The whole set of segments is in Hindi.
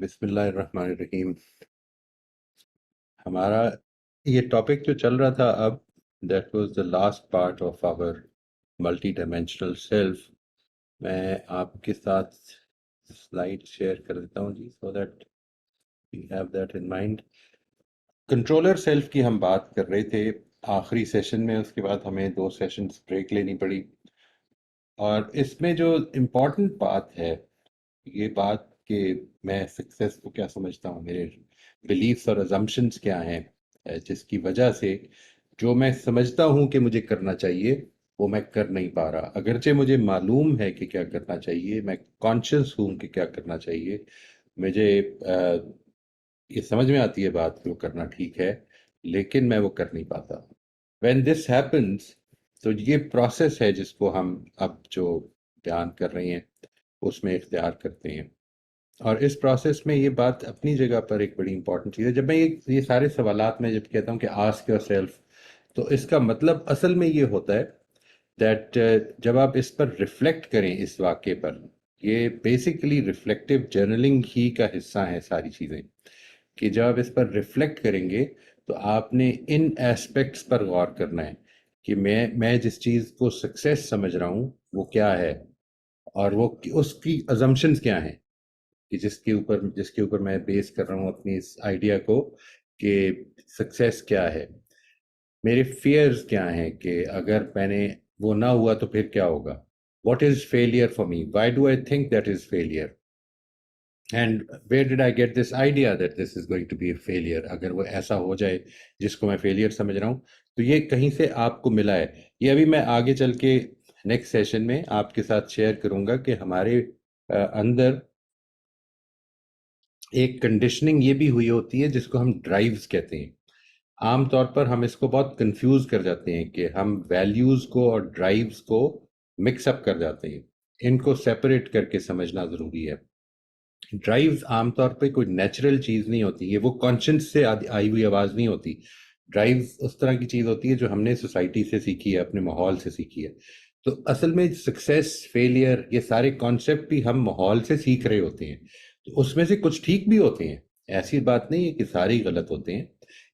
बिस्मिल्लाहिर्रहमानिर्रहीम। हमारा ये टॉपिक जो चल रहा था अब, that was the last part of our multi dimensional self. मैं आपके साथ स्लाइड शेयर कर देता हूँ जी, so that we have that in mind. Controller self की हम बात कर रहे थे आखिरी सेशन में, उसके बाद हमें 2 सेशंस ब्रेक लेनी पड़ी। और इसमें जो इम्पोर्टेंट बात है, ये बात कि मैं सक्सेस को क्या समझता हूँ, मेरे बिलीफ्स और अजम्पशंस क्या हैं, जिसकी वजह से जो मैं समझता हूँ कि मुझे करना चाहिए वो मैं कर नहीं पा रहा। अगरचे मुझे मालूम है कि क्या करना चाहिए, मैं कॉन्शियस हूँ कि क्या करना चाहिए, मुझे ये समझ में आती है बात कि वो करना ठीक है, लेकिन मैं वो कर नहीं पाता। व्हेन दिस हैपन्स, तो ये प्रोसेस है जिसको हम अब जो बयान कर रहे हैं उसमें इख्तियार करते हैं। और इस प्रोसेस में ये बात अपनी जगह पर एक बड़ी इंपॉर्टेंट चीज़ है। जब मैं ये सारे सवालात में जब कहता हूँ कि आस्क योर सेल्फ, तो इसका मतलब असल में ये होता है दैट जब आप इस पर रिफ्लेक्ट करें इस वाक़े पर, ये बेसिकली रिफ्लेक्टिव जर्नलिंग ही का हिस्सा है सारी चीज़ें, कि जब आप इस पर रिफ्लेक्ट करेंगे तो आपने इन एस्पेक्ट्स पर गौर करना है कि मैं जिस चीज़ को सक्सेस समझ रहा हूँ वो क्या है, और वो उसकी अजम्पशंस क्या हैं, कि जिसके ऊपर मैं बेस कर रहा हूँ अपनी इस आइडिया को कि सक्सेस क्या है। मेरे फियर्स क्या हैं कि अगर मैंने वो ना हुआ तो फिर क्या होगा। What is failure for me, why do I think that is failure, and where did I get this idea that this is going to be a failure. अगर वो ऐसा हो जाए जिसको मैं फेलियर समझ रहा हूँ, तो ये कहीं से आपको मिला है। ये अभी मैं आगे चल के नेक्स्ट सेशन में आपके साथ शेयर करूंगा कि हमारे अंदर एक कंडीशनिंग ये भी हुई होती है जिसको हम ड्राइव्स कहते हैं। आमतौर पर हम इसको बहुत कंफ्यूज कर जाते हैं कि हम वैल्यूज को और ड्राइव्स को मिक्सअप कर जाते हैं। इनको सेपरेट करके समझना ज़रूरी है। ड्राइव्स आमतौर पे कोई नेचुरल चीज़ नहीं होती, ये वो कॉन्शियस से आई हुई आवाज़ नहीं होती। ड्राइव्स उस तरह की चीज़ होती है जो हमने सोसाइटी से सीखी है, अपने माहौल से सीखी है। तो असल में सक्सेस फेलियर ये सारे कॉन्सेप्ट भी हम माहौल से सीख रहे होते हैं। तो उसमें से कुछ ठीक भी होते हैं, ऐसी बात नहीं है कि सारे ही गलत होते हैं।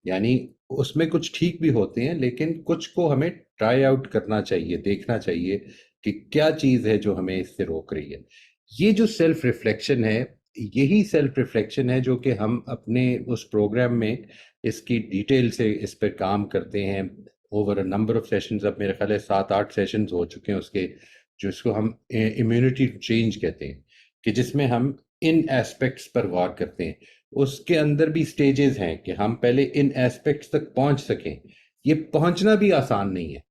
यानी उसमें कुछ ठीक भी होते हैं, लेकिन कुछ को हमें ट्राई आउट करना चाहिए, देखना चाहिए कि क्या चीज़ है जो हमें इससे रोक रही है। ये जो सेल्फ रिफ्लेक्शन है, यही सेल्फ रिफ्लेक्शन है जो कि हम अपने उस प्रोग्राम में इसकी डिटेल से इस पर काम करते हैं over a number of sessions. अब मेरे ख्याल है 7-8 सेशंस हो चुके हैं उसके, जो इसको हम इम्यूनिटी चेंज कहते हैं, कि जिसमें हम इन एस्पेक्ट्स पर गौर करते हैं। उसके अंदर भी स्टेजेस हैं कि हम पहले इन एस्पेक्ट्स तक पहुंच सकें। ये पहुंचना भी आसान नहीं है।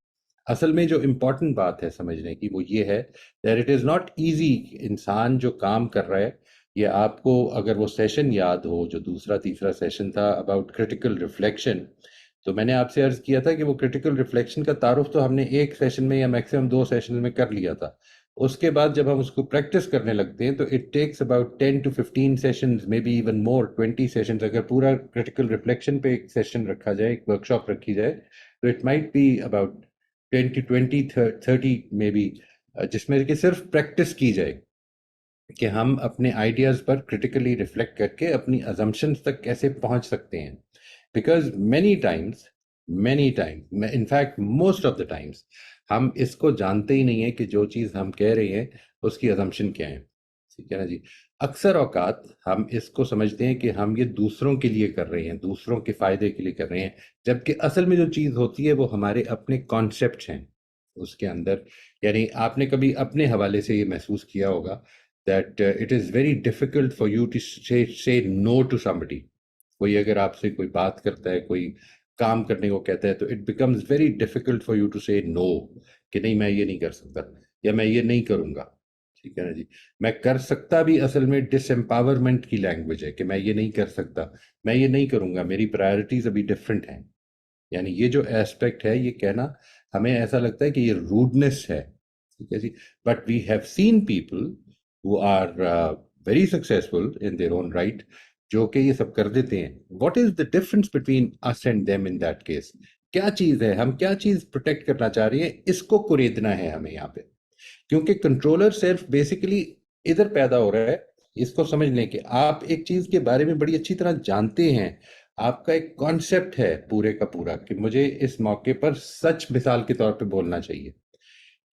असल में जो इम्पोर्टेंट बात है समझने की वो ये है that it is not easy. इंसान जो काम कर रहा है, ये आपको अगर वो सेशन याद हो जो दूसरा तीसरा सेशन था अबाउट क्रिटिकल रिफ्लेक्शन, तो मैंने आपसे अर्ज किया था कि वो क्रिटिकल रिफ्लेक्शन का तारुफ तो हमने एक सेशन में या मैक्सिमम 2 सेशन में कर लिया था। उसके बाद जब हम उसको प्रैक्टिस करने लगते हैं तो it takes about 10 to 15 sessions, maybe even more, 20 sessions. अगर पूरा क्रिटिकल रिफ्लेक्शन पे एक सेशन रखा जाए, एक वर्कशॉप रखी जाए, तो it might be about 10 to 20, 30 में भी, जिसमें कि सिर्फ प्रैक्टिस की जाए कि हम अपने आइडियाज़ पर क्रिटिकली रिफ्लेक्ट करके अपनी अजम्पशंस तक कैसे पहुंच सकते हैं। Because many times in fact most of the times हम इसको जानते ही नहीं है कि जो चीज़ हम कह रहे हैं उसकी अजम्पशन क्या है। ठीक है ना जी। अक्सर औकात हम इसको समझते हैं कि हम ये दूसरों के लिए कर रहे हैं, दूसरों के फ़ायदे के लिए कर रहे हैं, जबकि असल में जो चीज़ होती है वो हमारे अपने कॉन्सेप्ट हैं उसके अंदर। यानी आपने कभी अपने हवाले से ये महसूस किया होगा that it is very difficult for you to say no to somebody. कोई अगर आपसे कोई बात करता है, कोई काम करने को कहता है, तो it becomes very difficult for you to say no, कि नहीं मैं ये नहीं कर सकता या मैं ये नहीं करूँगा। ठीक है ना जी। मैं कर सकता भी असल में डिसएम्पावरमेंट की लैंग्वेज है कि मैं ये नहीं कर सकता, मैं ये नहीं करूँगा, मेरी प्रायोरिटीज़ अभी डिफरेंट हैं। यानी ये जो एस्पेक्ट है ये कहना हमें ऐसा लगता है कि ये रूडनेस है। ठीक है जी। But we have seen people who are very successful in their own right, जो कि ये सब कर देते हैं। What is the difference between us and them in that case? क्या चीज़ है, हम क्या चीज़ प्रोटेक्ट करना चाह रही है, इसको कुरेदना है हमें यहाँ पे। क्योंकि कंट्रोलर सेल्फ बेसिकली इधर पैदा हो रहा है इसको समझ लें कि आप एक चीज के बारे में बड़ी अच्छी तरह जानते हैं, आपका एक कॉन्सेप्ट है पूरे का पूरा कि मुझे इस मौके पर सच मिसाल के तौर पे बोलना चाहिए,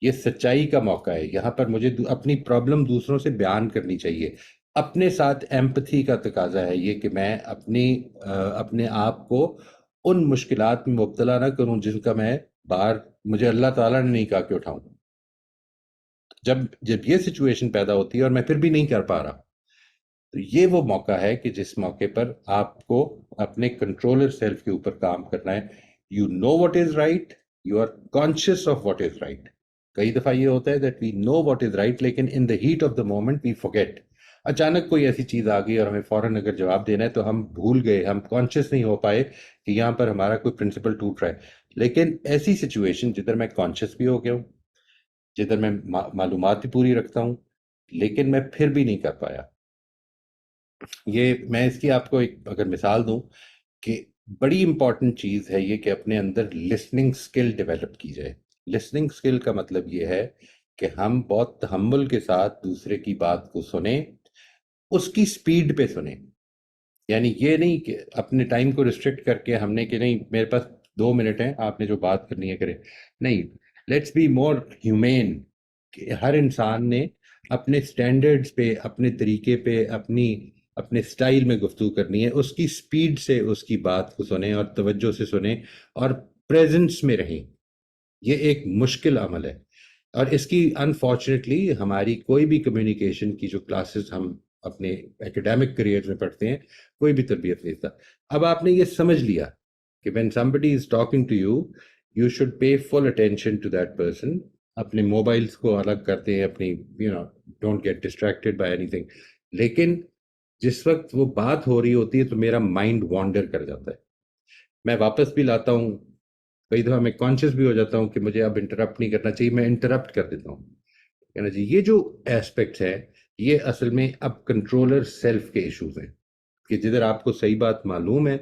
ये सच्चाई का मौका है, यहाँ पर मुझे अपनी प्रॉब्लम दूसरों से बयान करनी चाहिए। अपने साथ एम्पथी का तकाजा है ये कि मैं अपने आप को उन मुश्किलात में मुब्तला ना करूं जिनका मैं बार मुझे अल्लाह ताला ने नहीं कहा कि उठाऊं। जब जब ये सिचुएशन पैदा होती है और मैं फिर भी नहीं कर पा रहा, तो ये वो मौका है कि जिस मौके पर आपको अपने कंट्रोलर सेल्फ के ऊपर काम करना है। You know what is right, you are conscious of what is right. कई दफा ये होता है that we know what is right, लेकिन in the heat of the moment we forget. अचानक कोई ऐसी चीज आ गई और हमें फौरन अगर जवाब देना है तो हम भूल गए, हम कॉन्शियस नहीं हो पाए कि यहाँ पर हमारा कोई प्रिंसिपल टूट रहा है। लेकिन ऐसी सिचुएशन जिधर मैं कॉन्शियस भी हो गया हूँ, जिधर मैं मालूमात भी पूरी रखता हूँ, लेकिन मैं फिर भी नहीं कर पाया, ये मैं इसकी आपको एक अगर मिसाल दूं कि बड़ी इंपॉर्टेंट चीज है ये कि अपने अंदर लिसनिंग स्किल डेवलप की जाए। लिसनिंग स्किल का मतलब ये है कि हम बहुत तहम्मुल के साथ दूसरे की बात को सुने, उसकी स्पीड पे सुने। यानी ये नहीं कि अपने टाइम को रिस्ट्रिक्ट करके हमने कि नहीं मेरे पास 2 मिनट हैं, आपने जो बात करनी है करें। नहीं, लेट्स बी मोर ह्यूमेन कि हर इंसान ने अपने स्टैंडर्ड्स पे, अपने तरीके पे, अपने स्टाइल में गुफ्तगू करनी है, उसकी स्पीड से उसकी बात को सुने और तवज्जो से सुने और प्रेजेंस में रहें। ये एक मुश्किल अमल है और इसकी अनफॉर्चुनेटली हमारी कोई भी कम्युनिकेशन की जो क्लासेस हम अपने एकेडमिक करियर में पढ़ते हैं, कोई भी तरबियत नहीं देता। अब आपने ये समझ लिया कि when somebody is talking to you, you should pay full attention to that person. अपने मोबाइल्स को अलग करते हैं, अपनी don't get distracted by anything. लेकिन जिस वक्त वो बात हो रही होती है तो मेरा माइंड वॉन्डर कर जाता है, मैं वापस भी लाता हूँ। कई दफा मैं कॉन्शियस भी हो जाता हूँ कि मुझे अब इंटरप्ट नहीं करना चाहिए, मैं इंटरप्ट कर देता हूँ। कहना चाहिए ये जो एस्पेक्ट्स है, ये असल में अब कंट्रोलर सेल्फ के इश्यूज हैं कि जिधर आपको सही बात मालूम है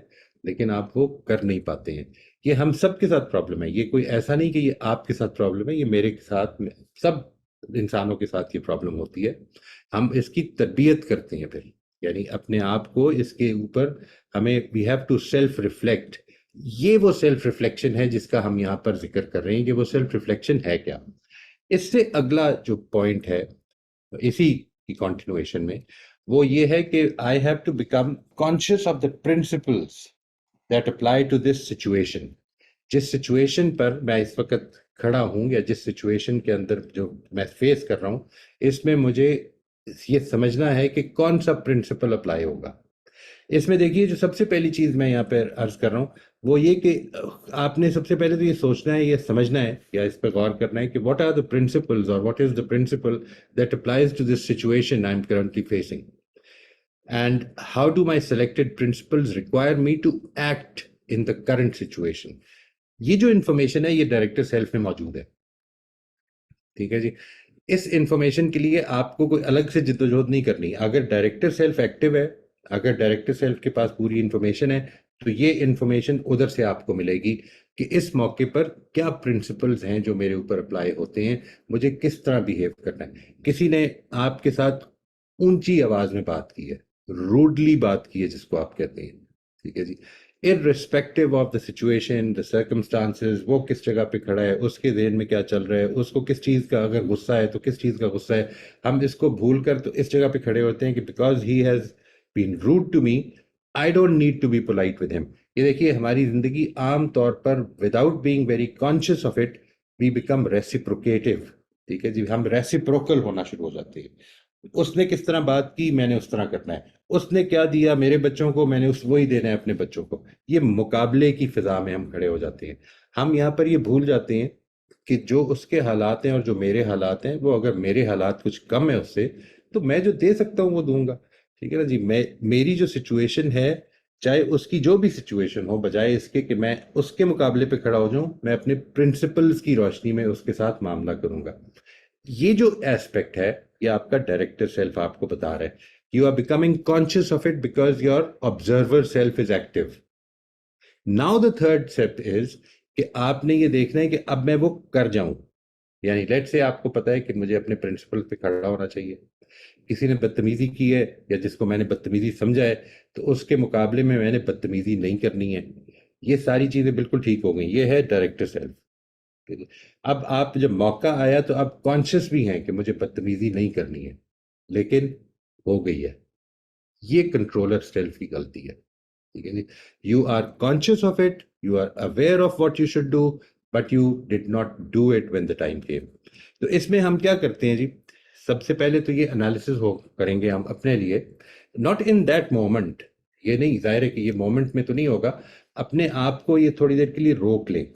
लेकिन आप वो कर नहीं पाते हैं। ये हम सब के साथ प्रॉब्लम है, ये कोई ऐसा नहीं कि ये आपके साथ प्रॉब्लम है, ये मेरे के साथ, सब इंसानों के साथ ये प्रॉब्लम होती है। हम इसकी तरबियत करते हैं फिर, यानी अपने आप को इसके ऊपर हमें we have to self reflect. ये वो सेल्फ रिफ्लेक्शन है जिसका हम यहाँ पर जिक्र कर रहे हैं कि वो सेल्फ रिफ्लेक्शन है क्या। इससे अगला जो पॉइंट है इसी की कंटिन्यूएशन में, वो ये है कि I have to become conscious of the principles that apply to this situation. जिस सिचुएशन पर मैं इस वक्त खड़ा हूं या जिस सिचुएशन के अंदर जो मैं फेस कर रहा हूं, इसमें मुझे ये समझना है कि कौन सा प्रिंसिपल अप्लाई होगा। इसमें देखिए जो सबसे पहली चीज मैं यहाँ पे अर्ज कर रहा हूँ वो ये कि आपने सबसे पहले तो ये सोचना है, ये समझना है या इस पर गौर करना है कि व्हाट आर द प्रिंसिपल्स और what is the principle that applies to this situation I am currently facing, and how do my selected principles require me to act in the current situation. ये जो इंफॉर्मेशन है ये डायरेक्टर सेल्फ में मौजूद है। ठीक है जी, इस इंफॉर्मेशन के लिए आपको कोई अलग से जिद्दोजहद नहीं करनी। अगर डायरेक्टर सेल्फ एक्टिव है, अगर डायरेक्टर सेल्फ के पास पूरी इंफॉर्मेशन है, तो ये इंफॉर्मेशन उधर से आपको मिलेगी कि इस मौके पर क्या प्रिंसिपल्स हैं जो मेरे ऊपर अप्लाई होते हैं, मुझे किस तरह बिहेव करना है। किसी ने आपके साथ ऊंची आवाज में बात की है, रूडली बात की है जिसको आप कहते हैं, ठीक है जी, irrespective of the situation the circumstances, वो किस जगह पे खड़ा है, उसके ज़हन में क्या चल रहा है, उसको किस चीज़ का अगर गुस्सा है तो किस चीज़ का गुस्सा है, हम इसको भूल कर तो इस जगह पे खड़े होते हैं कि because he has been rude to me, I don't need to be polite with him. ये देखिए हमारी ज़िंदगी आम तौर पर without being very conscious of it we become reciprocative. ठीक है जी, हम रेसिप्रोकल होना शुरू हो जाते हैं। उसने किस तरह बात की मैंने उस तरह करना है, उसने क्या दिया मेरे बच्चों को मैंने उस वही देना है अपने बच्चों को। ये मुकाबले की फिजा में हम खड़े हो जाते हैं। हम यहाँ पर ये भूल जाते हैं कि जो उसके हालात हैं और जो मेरे हालात हैं, वो अगर मेरे हालात कुछ कम है उससे, तो मैं जो दे सकता हूँ वो दूंगा। ठीक है ना जी, मैं मेरी जो सिचुएशन है, चाहे उसकी जो भी सिचुएशन हो, बजाय इसके कि मैं उसके मुकाबले पे खड़ा हो जाऊं, मैं अपने प्रिंसिपल्स की रोशनी में उसके साथ मामला करूंगा। ये जो एस्पेक्ट है ये आपका डायरेक्टर सेल्फ आपको बता रहा है, you are becoming conscious of it because your observer self is active. Now the third step is कि आपने ये देखना है कि अब मैं वो कर जाऊं। यानी लेट से आपको पता है कि मुझे अपने प्रिंसिपल पे खड़ा होना चाहिए, किसी ने बदतमीजी की है या जिसको मैंने बदतमीजी समझा है, तो उसके मुकाबले में मैंने बदतमीजी नहीं करनी है। ये सारी चीजें बिल्कुल ठीक हो गई। ये है डायरेक्टर सेल्फ। अब आप जब मौका आया तो आप कॉन्शियस भी हैं कि मुझे बदतमीजी नहीं करनी है, लेकिन हो गई है। ये कंट्रोलर सेल्फ की गलती है। ठीक है जी। You are conscious of it, you are aware of what you should do, but you did not do it when the time came. तो इसमें हम क्या करते हैं जी, सबसे पहले तो ये एनालिसिस हो करेंगे हम अपने लिए, नॉट इन दैट मोमेंट। ये नहीं, जाहिर है कि ये मोमेंट में तो नहीं होगा। अपने आप को ये थोड़ी देर के लिए रोक लें,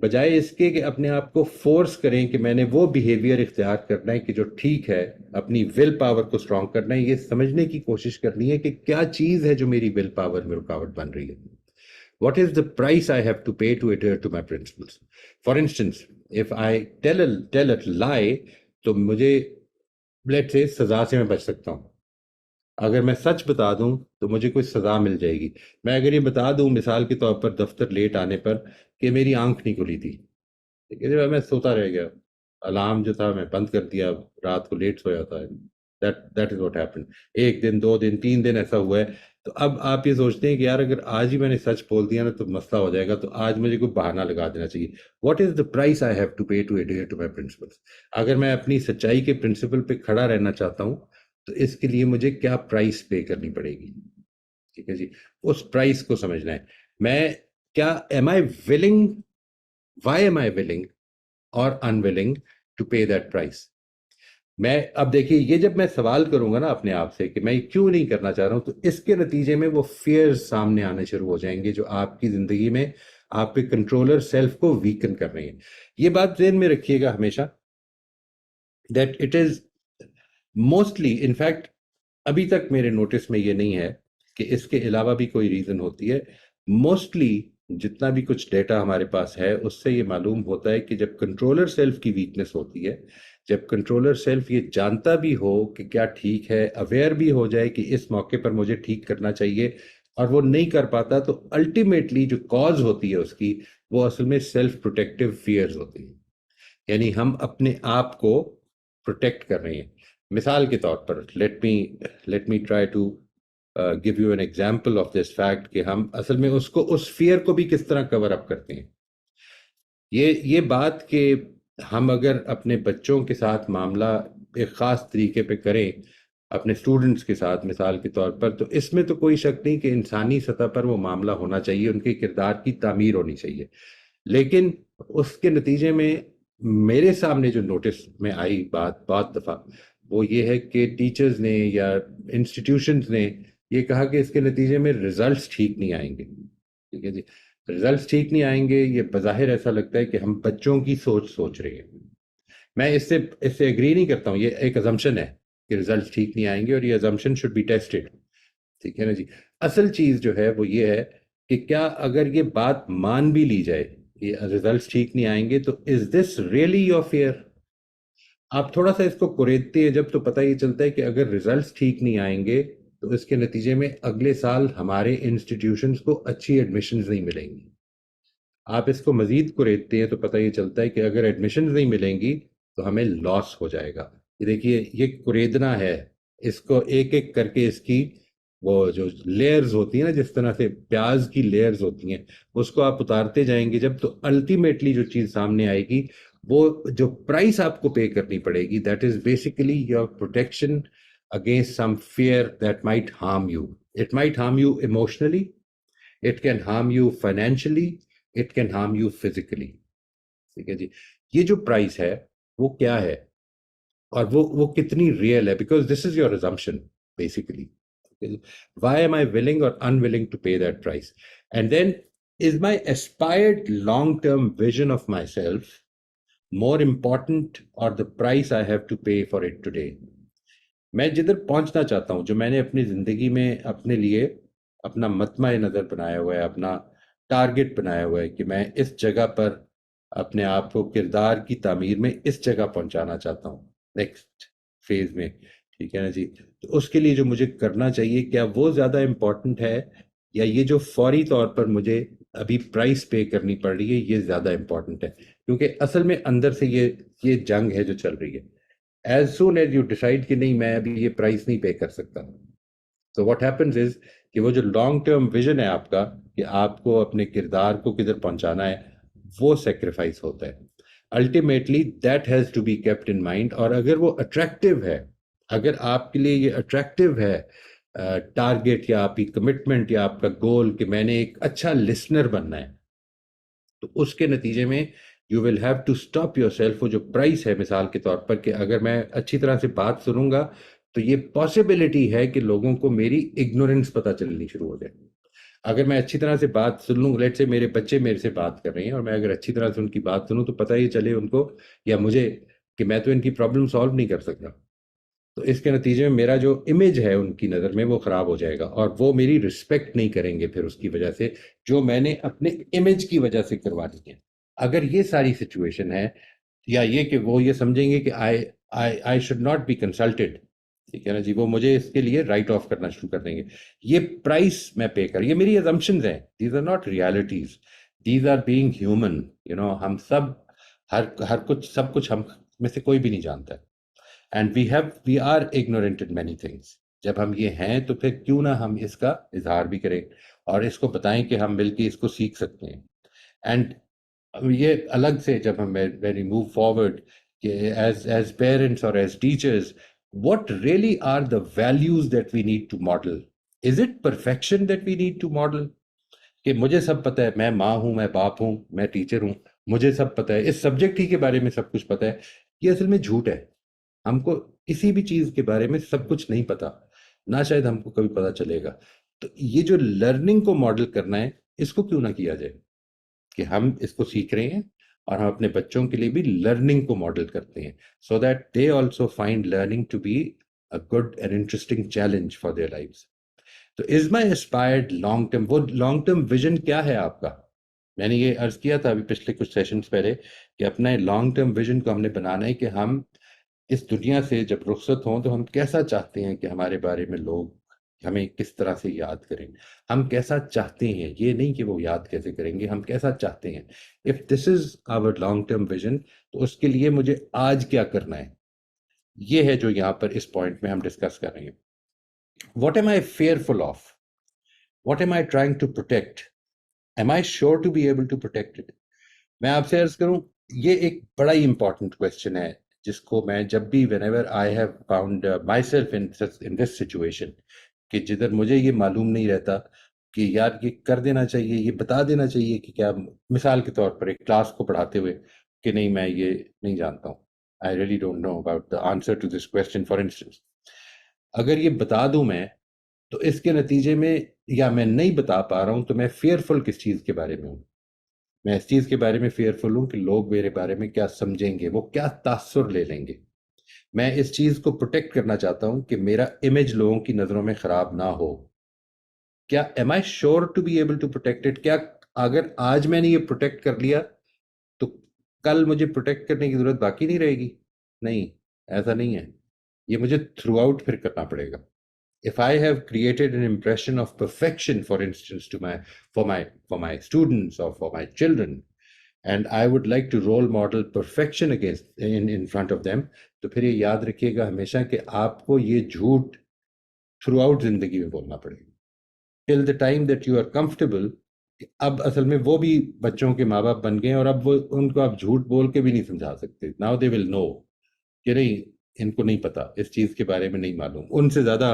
बजाय इसके कि अपने आप को फोर्स करें कि मैंने वो बिहेवियर इख्तियार करना है कि जो ठीक है। अपनी विल पावर को स्ट्रांग करना है, ये समझने की कोशिश करनी है कि क्या चीज है जो मेरी विल पावर में रुकावट बन रही है। What is the price I have to pay to adhere to my principles? For instance, if I tell a lie, तो मुझे लेट्स से सजा से मैं बच सकता हूँ। अगर मैं सच बता दूं तो मुझे कोई सजा मिल जाएगी। मैं अगर ये बता दूं मिसाल के तौर पर दफ्तर लेट आने पर कि मेरी आंख नहीं खुली थी, ठीक है जी, मैं सोता रह गया, अलार्म जो था मैं बंद कर दिया, रात को लेट सोया था। That is what happened. एक दिन, 2 दिन, 3 दिन ऐसा हुआ है। तो अब आप ये सोचते हैं कि यार अगर आज ही मैंने सच बोल दिया ना तो मसला हो जाएगा, तो आज मुझे कोई बहाना लगा देना चाहिए। What is the price I have to pay to adhere to my principles? अगर मैं अपनी सच्चाई के प्रिंसिपल पे खड़ा रहना चाहता हूँ तो इसके लिए मुझे क्या प्राइस पे करनी पड़ेगी? ठीक है जी। उस प्राइस को समझना है। मैं क्या, am I willing, why am I willing और unwilling to pay that price? मैं अब देखिए, ये जब मैं सवाल करूंगा ना अपने आप से कि मैं क्यों नहीं करना चाह रहा हूं, तो इसके नतीजे में वो फियर्स सामने आने शुरू हो जाएंगे जो आपकी जिंदगी में आपके कंट्रोलर सेल्फ को वीकन कर रहे हैं। ये बात ध्यान में रखिएगा हमेशा, that it is mostly, in fact अभी तक मेरे नोटिस में ये नहीं है कि इसके अलावा भी कोई रीजन होती है। मोस्टली जितना भी कुछ डेटा हमारे पास है उससे ये मालूम होता है कि जब कंट्रोलर सेल्फ की वीकनेस होती है, जब कंट्रोलर सेल्फ ये जानता भी हो कि क्या ठीक है, अवेयर भी हो जाए कि इस मौके पर मुझे ठीक करना चाहिए, और वो नहीं कर पाता, तो अल्टीमेटली जो कॉज होती है उसकी, वो असल में सेल्फ प्रोटेक्टिव फियर्स होती है। यानी हम अपने आप को प्रोटेक्ट कर रहे हैं। मिसाल के तौर पर let me try to give you an example of this fact कि हम असल में उसको, उस फियर को भी किस तरह कवर अप करते हैं। ये बात कि हम अगर अपने बच्चों के साथ मामला एक ख़ास तरीके पे करें, अपने स्टूडेंट्स के साथ मिसाल के तौर पर, तो इसमें तो कोई शक नहीं कि इंसानी सतह पर वो मामला होना चाहिए, उनके किरदार की तामीर होनी चाहिए। लेकिन उसके नतीजे में मेरे सामने जो नोटिस में आई बात बहुत दफ़ा, वो ये है कि टीचर्स ने या इंस्टीट्यूशंस ने ये कहा कि इसके नतीजे में रिजल्ट्स ठीक नहीं आएंगे। ठीक है जी। रिजल्ट्स ठीक नहीं आएंगे, ये बज़ाहिर ऐसा लगता है कि हम बच्चों की सोच सोच रहे हैं। मैं इससे इससे एग्री नहीं करता हूँ। ये एक अजम्पशन है कि रिजल्ट्स ठीक नहीं आएंगे, और ये अजम्पशन शुड बी टेस्टेड। ठीक है ना जी। असल चीज़ जो है वो ये है कि क्या अगर ये बात मान भी ली जाए, ये रिजल्ट्स ठीक नहीं आएंगे, तो is this really your fair? आप थोड़ा सा इसको कुरेदते हैं जब, तो पता ये चलता है कि अगर रिजल्ट्स ठीक नहीं आएंगे तो इसके नतीजे में अगले साल हमारे इंस्टीट्यूशंस को अच्छी एडमिशन्स नहीं मिलेंगी। आप इसको मजीद कुरेदते हैं तो पता ये चलता है कि अगर एडमिशन्स नहीं मिलेंगी तो हमें लॉस हो जाएगा। ये देखिए, ये कुरेदना है। इसको एक एक करके इसकी वो जो लेयर्स होती है ना, जिस तरह से प्याज की लेयर्स होती हैं, उसको आप उतारते जाएंगे जब, तो अल्टीमेटली जो चीज सामने आएगी, वो जो प्राइस आपको पे करनी पड़ेगी, that is basically your protection against some fear that might harm you. It might harm you emotionally, it can harm you financially, it can harm you physically. ठीक है जी। ये जो प्राइस है वो क्या है, और वो कितनी रियल है, because this is your assumption basically. why am I willing or unwilling to pay that price? And then, is my aspired long term vision of myself more important, or the price I have to pay for it today? मैं जिधर पहुंचना चाहता हूं, जो मैंने अपनी जिंदगी में अपने लिए अपना मतमा नजर बनाया हुआ है, अपना टारगेट बनाया हुआ है कि मैं इस जगह पर अपने आप को किरदार की तामीर में इस जगह पहुंचाना चाहता हूँ, नेक्स्ट फेज में। ठीक है ना जी। तो उसके लिए जो मुझे करना चाहिए, क्या वो ज्यादा इम्पोर्टेंट है, या ये जो फौरी तौर पर मुझे अभी प्राइस पे करनी पड़ रही है, ये ज्यादा इम्पोर्टेंट है? क्योंकि असल में अंदर से ये जंग है जो चल रही है। As soon as you decide कि नहीं मैं अभी ये प्राइस नहीं पे कर सकता, तो व्हाट हैपेंस इज कि वो जो लॉन्ग टर्म विजन है आपका कि आपको अपने किरदार को किधर पहुंचाना है, वो सेक्रीफाइस होता है। Ultimately that has to be kept in mind. और अगर वो अट्रैक्टिव है, अगर आपके लिए ये अट्रैक्टिव है टारगेट या आपकी कमिटमेंट या आपका गोल कि मैंने एक अच्छा लिसनर बनना है, तो उसके नतीजे में you will have to stop yourself. वो जो प्राइस है मिसाल के तौर पर कि अगर मैं अच्छी तरह से बात सुनूंगा तो ये पॉसिबिलिटी है कि लोगों को मेरी इग्नोरेंस पता चलनी शुरू हो जाए। अगर मैं अच्छी तरह से बात सुन लूँ, लेट से मेरे बच्चे मेरे से बात कर रहे हैं और मैं अगर अच्छी तरह से उनकी बात सुनूं तो पता ही चले उनको या मुझे कि मैं तो इनकी प्रॉब्लम सॉल्व नहीं कर सकता, तो इसके नतीजे में मेरा जो इमेज है उनकी नज़र में वो ख़राब हो जाएगा और वो मेरी रिस्पेक्ट नहीं करेंगे फिर उसकी वजह से, जो मैंने अपने इमेज की वजह से करवानी है। अगर ये सारी सिचुएशन है, या ये कि वो ये समझेंगे कि I I I should not be consulted, ठीक है ना जी, वो मुझे इसके लिए राइट ऑफ करना शुरू कर देंगे। ये प्राइस मैं पे कर, ये मेरी assumptions हैं, these are not realities, these are being human. You know हम सब, हर हर कुछ सब कुछ हम में से कोई भी नहीं जानता है। And we are ignorant in many things. जब हम ये हैं तो फिर क्यों ना हम इसका इजहार भी करें और इसको बताएं कि हम मिलकर इसको सीख सकते हैं। एंड ये अलग से जब हम when we move forward as parents or as teachers, what really are the values that we need to model? Is it perfection that we need to model? कि मुझे सब पता है, मैं माँ हूँ, मैं बाप हूँ, मैं टीचर हूँ, मुझे सब पता है, इस सब्जेक्ट ही के बारे में सब कुछ पता है। ये असल में झूठ है। हमको किसी भी चीज के बारे में सब कुछ नहीं पता, ना शायद हमको कभी पता चलेगा। तो ये जो लर्निंग को मॉडल करना है, इसको क्यों ना किया जाए कि हम इसको सीख रहे हैं और हम अपने बच्चों के लिए भी लर्निंग को मॉडल करते हैं, so that they also find learning to be a good and interesting challenge for their lives. तो is my aspired long term, वो लॉन्ग टर्म विजन क्या है आपका? मैंने ये अर्ज किया था अभी पिछले कुछ सेशंस पहले कि अपना लॉन्ग टर्म विजन को हमने बनाना है कि हम इस दुनिया से जब रुखसत हों तो हम कैसा चाहते हैं कि हमारे बारे में लोग हमें किस तरह से याद करें। हम कैसा चाहते हैं, ये नहीं कि वो याद कैसे करेंगे, हम कैसा चाहते हैं। If this is our long term vision, तो उसके लिए मुझे आज क्या करना है, ये है जो यहाँ पर इस पॉइंट में हम डिस्कस कर रहे हैं। What am I fearful of, what am I trying to protect, am I sure to be able to protect it? मैं आपसे अर्ज करूं, ये एक बड़ा ही इंपॉर्टेंट क्वेश्चन है जिसको मैं जब भी whenever I have found myself in this situation, कि जिधर मुझे ये मालूम नहीं रहता कि यार ये कर देना चाहिए, ये बता देना चाहिए कि क्या, मिसाल के तौर पर एक क्लास को पढ़ाते हुए कि नहीं मैं ये नहीं जानता हूँ, I really don't know about the answer to this question for instance. अगर ये बता दूं मैं, तो इसके नतीजे में या मैं नहीं बता पा रहा हूं तो मैं फेयरफुल किस चीज के बारे में हूं? मैं इस चीज के बारे में फेयरफुल हूं कि लोग मेरे बारे में क्या समझेंगे, वो क्या तासुर ले लेंगे। मैं इस चीज को प्रोटेक्ट करना चाहता हूं कि मेरा इमेज लोगों की नजरों में खराब ना हो। क्या am I sure to be able to protect it? क्या अगर आज मैंने ये प्रोटेक्ट कर लिया तो कल मुझे प्रोटेक्ट करने की जरूरत बाकी नहीं रहेगी? नहीं, ऐसा नहीं है। ये मुझे थ्रू आउट फिर करना पड़ेगा। If I have created an impression of perfection, for instance, for my students or for my children, and I would like to role model perfection against in front of them, तो फिर ये याद रखिएगा हमेशा कि आपको ये झूठ थ्रू आउट जिंदगी में बोलना पड़ेगा till the time that you are comfortable. अब असल में वो भी बच्चों के माँ बाप बन गए और अब वो उनको आप झूठ बोल के भी नहीं समझा सकते। नाउ दे विल नो कि नहीं, इनको नहीं पता, इस चीज के बारे में नहीं मालूम, उनसे ज्यादा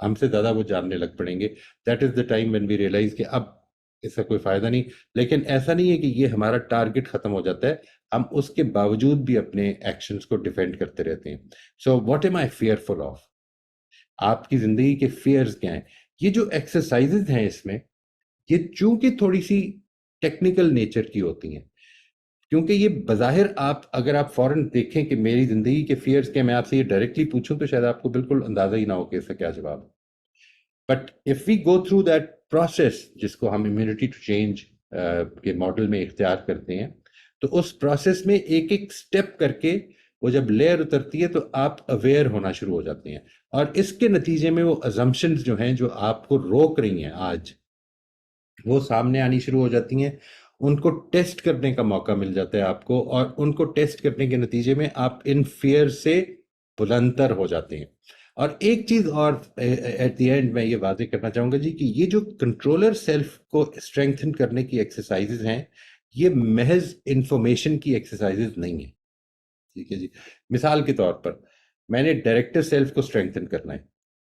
हमसे ज्यादा वो जानने लग पड़ेंगे। That is the time when we realise कि अब इसका कोई फायदा नहीं। लेकिन ऐसा नहीं है कि ये हमारा टारगेट खत्म हो जाता है, हम उसके बावजूद भी अपने एक्शंस को डिफेंड करते रहते हैं। So what am I fearful of? आपकी जिंदगी के फेयर्स क्या हैं? ये जो एक्सरसाइजेज हैं इसमें, ये चूंकि थोड़ी सी टेक्निकल नेचर की होती हैं, क्योंकि ये बज़ाहिर आप अगर आप फौरन देखें कि मेरी जिंदगी के फियर्स क्या, मैं आपसे ये डायरेक्टली पूछूं तो शायद आपको बिल्कुल अंदाजा ही ना हो कि इसका क्या जवाब। But if we go through that process जिसको हम इम्यूनिटी टू चेंज के मॉडल में इख्तियार करते हैं, तो उस प्रोसेस में एक एक स्टेप करके वो जब लेयर उतरती है तो आप अवेयर होना शुरू हो जाते हैं। और इसके नतीजे में वो अजम्पशंस जो हैं जो आपको रोक रही हैं आज, वो सामने आनी शुरू हो जाती हैं। उनको टेस्ट करने का मौका मिल जाता है आपको, और उनको टेस्ट करने के नतीजे में आप इन फियर से बुलंदतर हो जाते हैं। और एक चीज और एट द एंड मैं ये वाजे करना चाहूंगा जी कि ये जो कंट्रोलर सेल्फ को स्ट्रेंथन करने की एक्सरसाइजेज हैं, ये महज इंफॉर्मेशन की एक्सरसाइजेज नहीं है। ठीक है जी। मिसाल के तौर पर मैंने डायरेक्टर सेल्फ को स्ट्रेंथन करना है,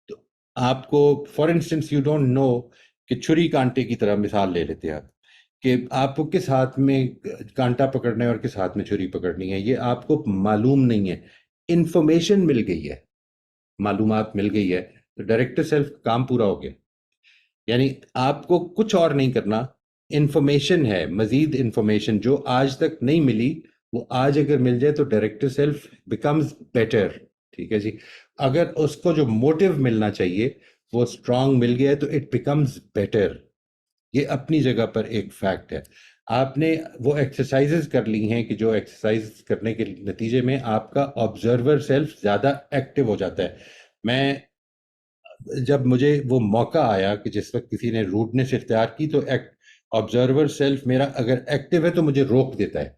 तो आपको for instance you don't know कि छुरी कांटे की तरह मिसाल ले लेते हैं आप, कि आपको किस हाथ में कांटा पकड़ना है और किस हाथ में छुरी पकड़नी है, ये आपको मालूम नहीं है। इंफॉर्मेशन मिल गई है, मालूमात मिल गई है, तो डायरेक्टर सेल्फ का काम पूरा हो गया। यानी आपको कुछ और नहीं करना, इंफॉर्मेशन है, मजीद इंफॉर्मेशन जो आज तक नहीं मिली, वो आज अगर मिल जाए तो डायरेक्टर सेल्फ बिकम्स बेटर। ठीक है जी। अगर उसको जो मोटिव मिलना चाहिए वो स्ट्रांग मिल गया है तो इट बिकम्स बेटर। ये अपनी जगह पर एक फैक्ट है। आपने वो एक्सरसाइजेज कर ली हैं कि जो एक्सरसाइज करने के नतीजे में आपका ऑब्जर्वर सेल्फ ज़्यादा एक्टिव हो जाता है। मैं जब मुझे वो मौका आया कि जिस वक्त किसी ने रूडनेस इख्तियार की, तो ऑब्जर्वर सेल्फ मेरा अगर एक्टिव है तो मुझे रोक देता है।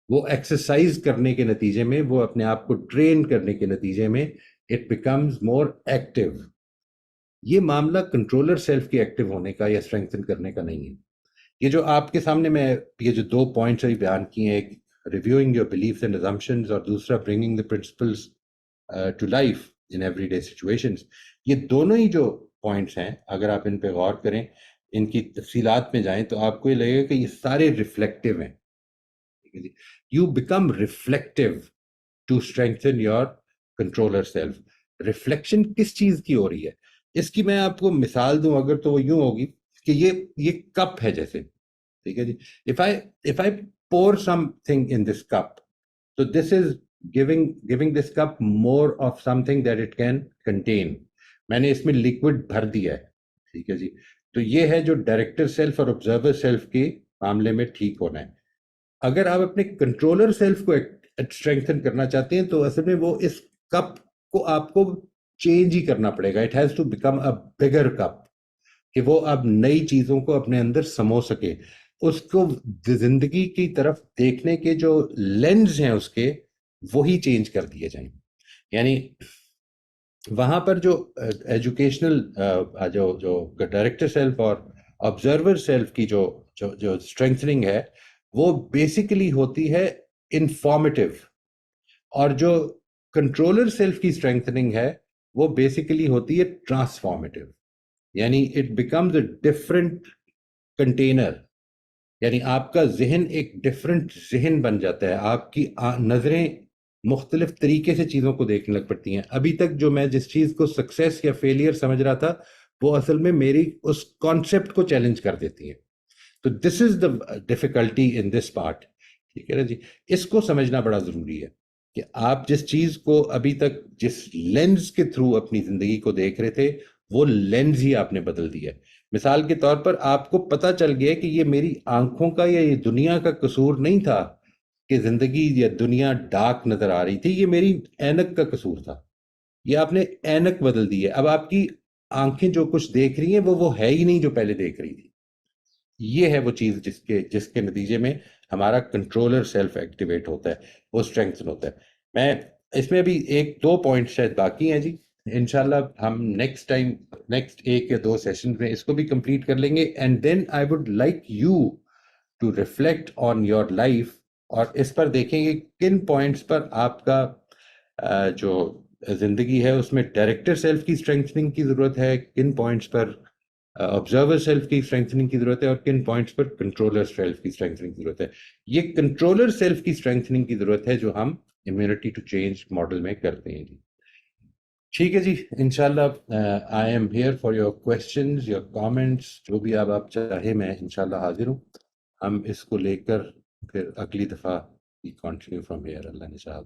वो एक्सरसाइज करने के नतीजे में, वो अपने आप को ट्रेन करने के नतीजे में इट बिकम्स मोर एक्टिव। ये मामला कंट्रोलर सेल्फ के एक्टिव होने का या स्ट्रेंथन करने का नहीं है। ये जो आपके सामने मैं ये जो दो पॉइंट्स अभी बयान किए हैं, एक reviewing your beliefs and assumptions और दूसरा bringing the principles to life in everyday situations, ये दोनों ही जो पॉइंट्स हैं, अगर आप इन पे गौर करें, इनकी तफसीलात में जाएं, तो आपको ये लगेगा कि ये सारे रिफ्लेक्टिव हैं। ठीक है जी। You become reflective to strengthen your controller self. Reflection किस चीज की हो रही है, इसकी मैं आपको मिसाल दूं अगर, तो वो यूं होगी कि ये कप है जैसे। ठीक है जी। If I pour something in this cup, so this is giving this cup more of something that it can contain। मैंने इसमें लिक्विड भर दिया है। ठीक है जी। तो ये है जो डायरेक्टर सेल्फ और ऑब्जर्वर सेल्फ के मामले में ठीक होना है। अगर आप अपने कंट्रोलर सेल्फ को स्ट्रेंथन करना चाहते हैं, तो असल में वो इस कप को आपको चेंज ही करना पड़ेगा। It has to become a bigger cup, कि वो अब नई चीजों को अपने अंदर समो सके। उसको जिंदगी की तरफ देखने के जो लेंस हैं उसके, वही चेंज कर दिए जाएं। यानी वहां पर जो एजुकेशनल जो जो डायरेक्टर सेल्फ और ऑब्जर्वर सेल्फ की जो जो जो स्ट्रेंथनिंग है, वो बेसिकली होती है इंफॉर्मेटिव। और जो कंट्रोलर सेल्फ की स्ट्रेंथनिंग है, वो बेसिकली होती है ट्रांसफॉर्मेटिव। यानी it becomes a different container. यानी आपका जहन एक डिफरेंट जहन बन जाता है, आपकी नज़रें मुख्तलिफ तरीके से चीज़ों को देखने लग पड़ती हैं। अभी तक जो मैं जिस चीज़ को सक्सेस या फेलियर समझ रहा था, वो असल में मेरी उस कॉन्सेप्ट को चैलेंज कर देती है। तो this is the difficulty in this part. ठीक है ना जी। इसको समझना बड़ा ज़रूरी है कि आप जिस चीज़ को अभी तक जिस लेंस के थ्रू अपनी ज़िंदगी को देख रहे थे, वो लेंस ही आपने बदल दिया है। मिसाल के तौर पर आपको पता चल गया कि ये मेरी आंखों का या ये दुनिया का कसूर नहीं था कि जिंदगी या दुनिया डार्क नजर आ रही थी, ये मेरी ऐनक का कसूर था। ये आपने ऐनक बदल दी है। अब आपकी आंखें जो कुछ देख रही हैं वो है ही नहीं जो पहले देख रही थी। ये है वो चीज जिसके जिसके नतीजे में हमारा कंट्रोलर सेल्फ एक्टिवेट होता है, वो स्ट्रेंथन होता है। मैं इसमें अभी एक दो पॉइंट शायद बाकी हैं जी। इंशाल्लाह हम नेक्स्ट टाइम, नेक्स्ट एक या दो सेशन में इसको भी कंप्लीट कर लेंगे। And then I would like you to reflect on your life, और इस पर देखेंगे किन पॉइंट्स पर आपका जो जिंदगी है उसमें डायरेक्टर सेल्फ की स्ट्रेंथनिंग की जरूरत है, किन पॉइंट्स पर ऑब्जर्वर सेल्फ की स्ट्रेंथनिंग की जरूरत है, और किन पॉइंट्स पर कंट्रोलर सेल्फ की स्ट्रेंथनिंग की जरूरत है। ये कंट्रोलर सेल्फ की स्ट्रेंथनिंग की जरूरत है जो हम इम्यूनिटी टू चेंज मॉडल में करते हैं जी। ठीक है जी। इंशाल्लाह I am here for your questions, your comments, जो भी आप चाहे, मैं इंशाल्लाह हाजिर हूँ। हम इसको लेकर फिर अगली दफ़ा कंटिन्यू फ्रॉम हियर, अल्लाह ने चाहा।